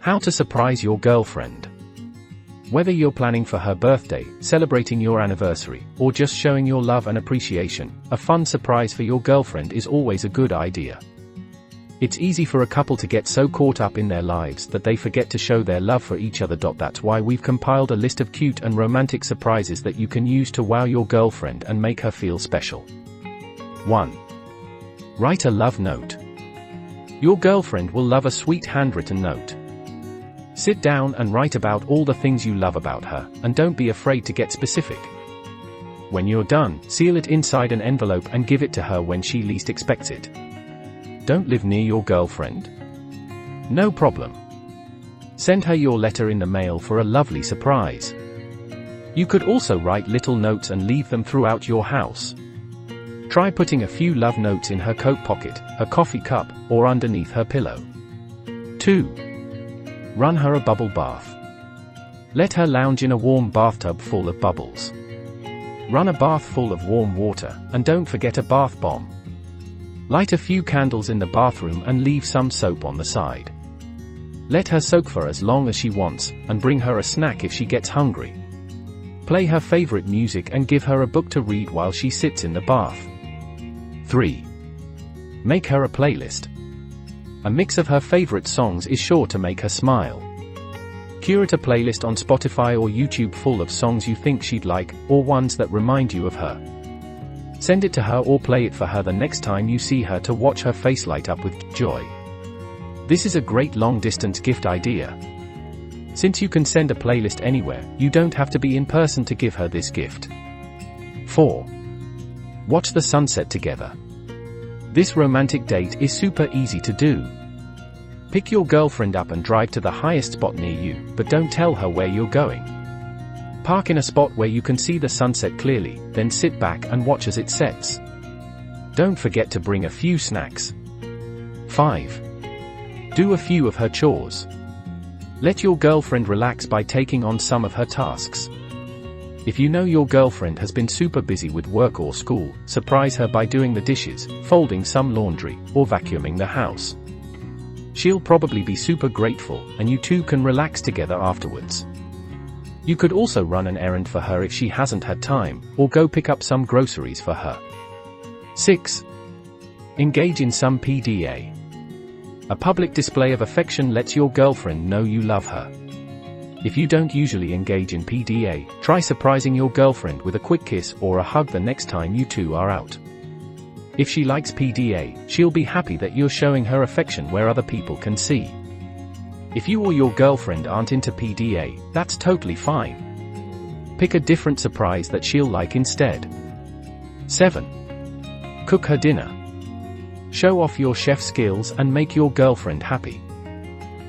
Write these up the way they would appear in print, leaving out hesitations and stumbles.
How to surprise your girlfriend. Whether you're planning for her birthday, celebrating your anniversary, or just showing your love and appreciation, a fun surprise for your girlfriend is always a good idea. It's easy for a couple to get so caught up in their lives that they forget to show their love for each other. That's why we've compiled a list of cute and romantic surprises that you can use to wow your girlfriend and make her feel special. 1. Write a love note. Your girlfriend will love a sweet handwritten note. Sit down and write about all the things you love about her, and don't be afraid to get specific. When you're done, seal it inside an envelope and give it to her when she least expects it. Don't live near your girlfriend? No problem. Send her your letter in the mail for a lovely surprise. You could also write little notes and leave them throughout your house. Try putting a few love notes in her coat pocket, her coffee cup, or underneath her pillow. 2. Run her a bubble bath. Let her lounge in a warm bathtub full of bubbles. Run a bath full of warm water, and don't forget a bath bomb. Light a few candles in the bathroom and leave some soap on the side. Let her soak for as long as she wants, and bring her a snack if she gets hungry. Play her favorite music and give her a book to read while she sits in the bath. 3. Make her a playlist. A mix of her favorite songs is sure to make her smile. Curate a playlist on Spotify or YouTube full of songs you think she'd like, or ones that remind you of her. Send it to her or play it for her the next time you see her to watch her face light up with joy. This is a great long-distance gift idea. Since you can send a playlist anywhere, you don't have to be in person to give her this gift. 4. Watch the sunset together. This romantic date is super easy to do. Pick your girlfriend up and drive to the highest spot near you, but don't tell her where you're going. Park in a spot where you can see the sunset clearly, then sit back and watch as it sets. Don't forget to bring a few snacks. 5. Do a few of her chores. Let your girlfriend relax by taking on some of her tasks. If you know your girlfriend has been super busy with work or school, surprise her by doing the dishes, folding some laundry, or vacuuming the house. She'll probably be super grateful, and you two can relax together afterwards. You could also run an errand for her if she hasn't had time, or go pick up some groceries for her. 6. Engage in some PDA. A public display of affection lets your girlfriend know you love her. If you don't usually engage in PDA, try surprising your girlfriend with a quick kiss or a hug the next time you two are out. If she likes PDA, she'll be happy that you're showing her affection where other people can see. If you or your girlfriend aren't into PDA, that's totally fine. Pick a different surprise that she'll like instead. 7. Cook her dinner. Show off your chef skills and make your girlfriend happy.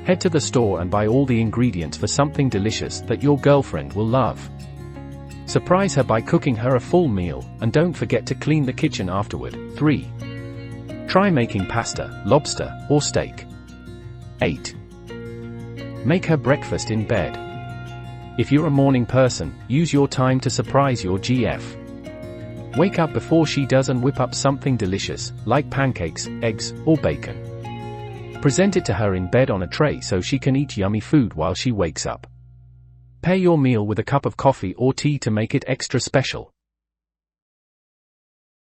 Head to the store and buy all the ingredients for something delicious that your girlfriend will love. Surprise her by cooking her a full meal, and don't forget to clean the kitchen afterward. 3. Try making pasta, lobster, or steak. 8. Make her breakfast in bed. If you're a morning person, use your time to surprise your GF. Wake up before she does and whip up something delicious, like pancakes, eggs, or bacon. Present it to her in bed on a tray so she can eat yummy food while she wakes up. Pair your meal with a cup of coffee or tea to make it extra special.